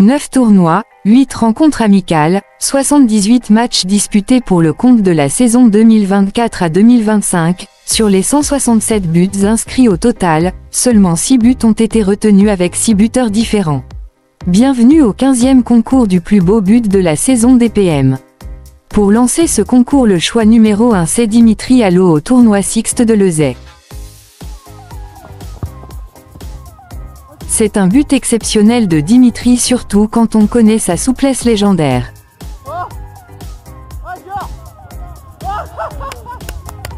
9 tournois, 8 rencontres amicales, 78 matchs disputés pour le compte de la saison 2024 à 2025. Sur les 167 buts inscrits au total, seulement 6 buts ont été retenus avec 6 buteurs différents. Bienvenue au 15e concours du plus beau but de la saison des PM. Pour lancer ce concours, le choix numéro 1 c'est Dimitri Allo au tournoi Sixte de Lezay. C'est un but exceptionnel de Dimitri, surtout quand on connaît sa souplesse légendaire.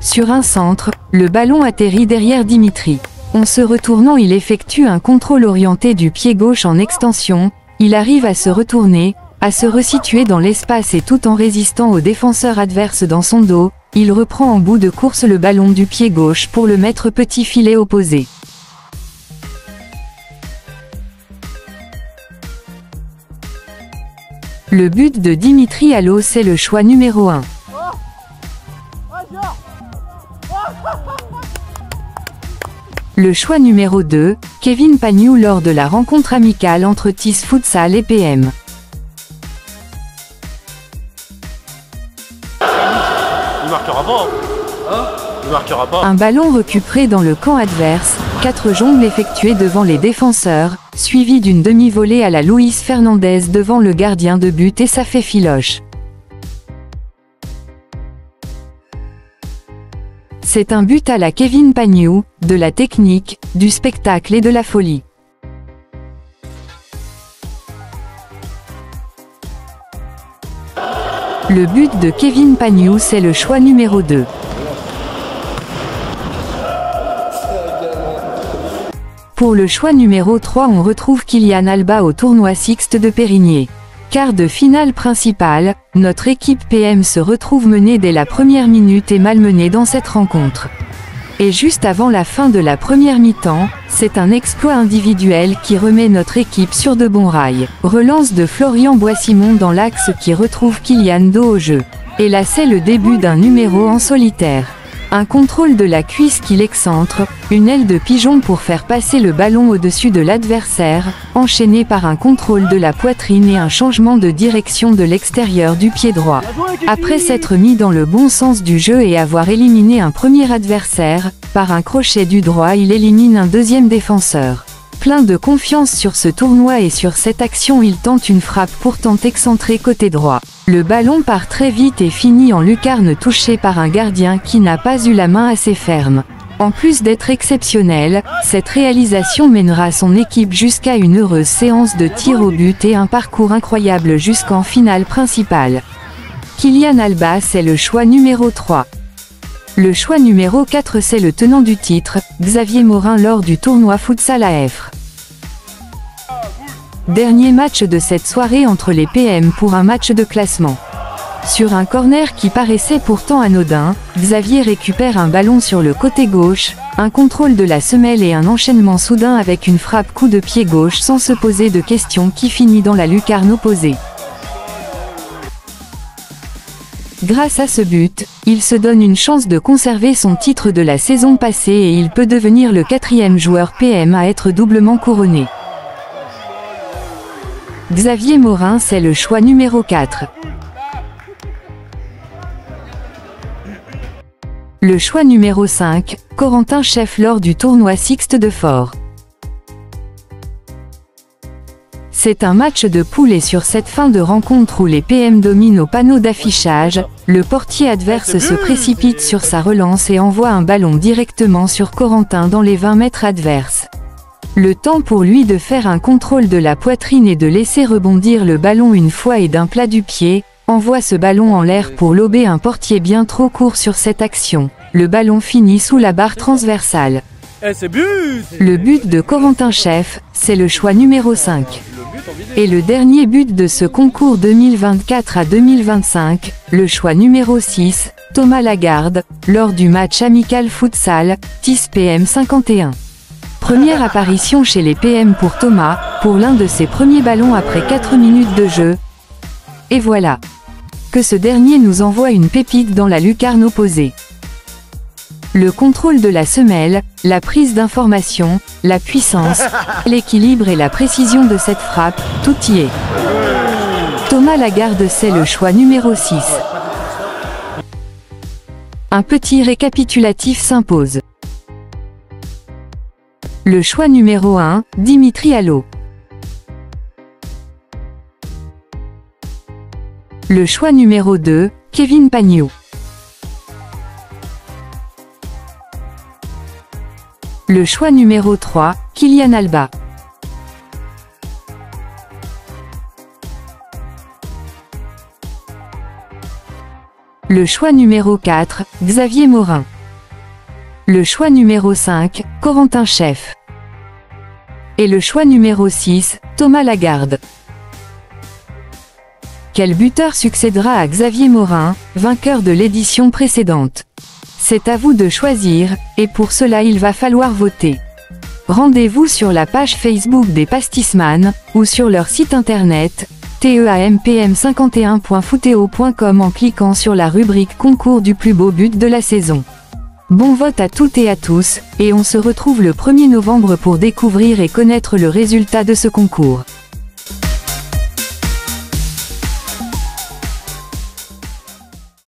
Sur un centre, le ballon atterrit derrière Dimitri. En se retournant, il effectue un contrôle orienté du pied gauche en extension, il arrive à se retourner, à se resituer dans l'espace et tout en résistant au défenseur adverse dans son dos, il reprend en bout de course le ballon du pied gauche pour le mettre petit filet opposé. Le but de Dimitri Allo c'est le choix numéro 1. Le choix numéro 2, Kevin Pagnou lors de la rencontre amicale entre TIS Futsal et PM. Il marquera pas. Hein? Il marquera pas. Un ballon récupéré dans le camp adverse, 4 jongles effectuées devant les défenseurs, suivi d'une demi-volée à la Luis Fernandez devant le gardien de but et ça fait filoche. C'est un but à la Kevin Pagnou, de la technique, du spectacle et de la folie. Le but de Kevin Pagnou c'est le choix numéro 2. Pour le choix numéro 3 on retrouve Kylian Alba au tournoi Sixte de Périgny. Quart de finale principale, notre équipe PM se retrouve menée dès la première minute et malmenée dans cette rencontre. Et juste avant la fin de la première mi-temps, c'est un exploit individuel qui remet notre équipe sur de bons rails. Relance de Florian Boissimon dans l'axe qui retrouve Kylian dos au jeu. Et là c'est le début d'un numéro en solitaire. Un contrôle de la cuisse qui l'excentre, une aile de pigeon pour faire passer le ballon au-dessus de l'adversaire, enchaîné par un contrôle de la poitrine et un changement de direction de l'extérieur du pied droit. Après s'être mis dans le bon sens du jeu et avoir éliminé un premier adversaire, par un crochet du droit il élimine un deuxième défenseur. Plein de confiance sur ce tournoi et sur cette action, il tente une frappe pourtant excentrée côté droit. Le ballon part très vite et finit en lucarne touché par un gardien qui n'a pas eu la main assez ferme. En plus d'être exceptionnelle, cette réalisation mènera son équipe jusqu'à une heureuse séance de tir au but et un parcours incroyable jusqu'en finale principale. Kylian Alba c'est le choix numéro 3. Le choix numéro 4 c'est le tenant du titre, Xavier Morin lors du tournoi Futsal AF. Dernier match de cette soirée entre les PM pour un match de classement. Sur un corner qui paraissait pourtant anodin, Xavier récupère un ballon sur le côté gauche, un contrôle de la semelle et un enchaînement soudain avec une frappe coup de pied gauche sans se poser de questions qui finit dans la lucarne opposée. Grâce à ce but, il se donne une chance de conserver son titre de la saison passée et il peut devenir le 4e joueur PM à être doublement couronné. Xavier Morin c'est le choix numéro 4. Le choix numéro 5, Corentin Chef lors du tournoi Sixte de Fort. C'est un match de poule et sur cette fin de rencontre où les PM dominent au panneau d'affichage, le portier adverse se précipite sur sa relance et envoie un ballon directement sur Corentin dans les 20 mètres adverses. Le temps pour lui de faire un contrôle de la poitrine et de laisser rebondir le ballon une fois et d'un plat du pied, envoie ce ballon en l'air pour lober un portier bien trop court sur cette action. Le ballon finit sous la barre transversale. Le but de Corentin Chef, c'est le choix numéro 5. Et le dernier but de ce concours 2024 à 2025, le choix numéro 6, Thomas Lagarde, lors du match amical futsal, TIS PM 51. Première apparition chez les PM pour Thomas, pour l'un de ses premiers ballons après 4 minutes de jeu. Et voilà. Que ce dernier nous envoie une pépite dans la lucarne opposée. Le contrôle de la semelle, la prise d'information, la puissance, l'équilibre et la précision de cette frappe, tout y est. Thomas Lagarde, c'est le choix numéro 6. Un petit récapitulatif s'impose. Le choix numéro 1, Dimitri Allo. Le choix numéro 2, Kevin Pagnot. Le choix numéro 3, Kylian Alba. Le choix numéro 4, Xavier Morin. Le choix numéro 5, Corentin Chef. Et le choix numéro 6, Thomas Lagarde. Quel buteur succédera à Xavier Morin, vainqueur de l'édition précédente? C'est à vous de choisir, et pour cela il va falloir voter. Rendez-vous sur la page Facebook des Pastisman, ou sur leur site internet, teampm51.footeo.com en cliquant sur la rubrique concours du plus beau but de la saison. Bon vote à toutes et à tous, et on se retrouve le 1er novembre pour découvrir et connaître le résultat de ce concours.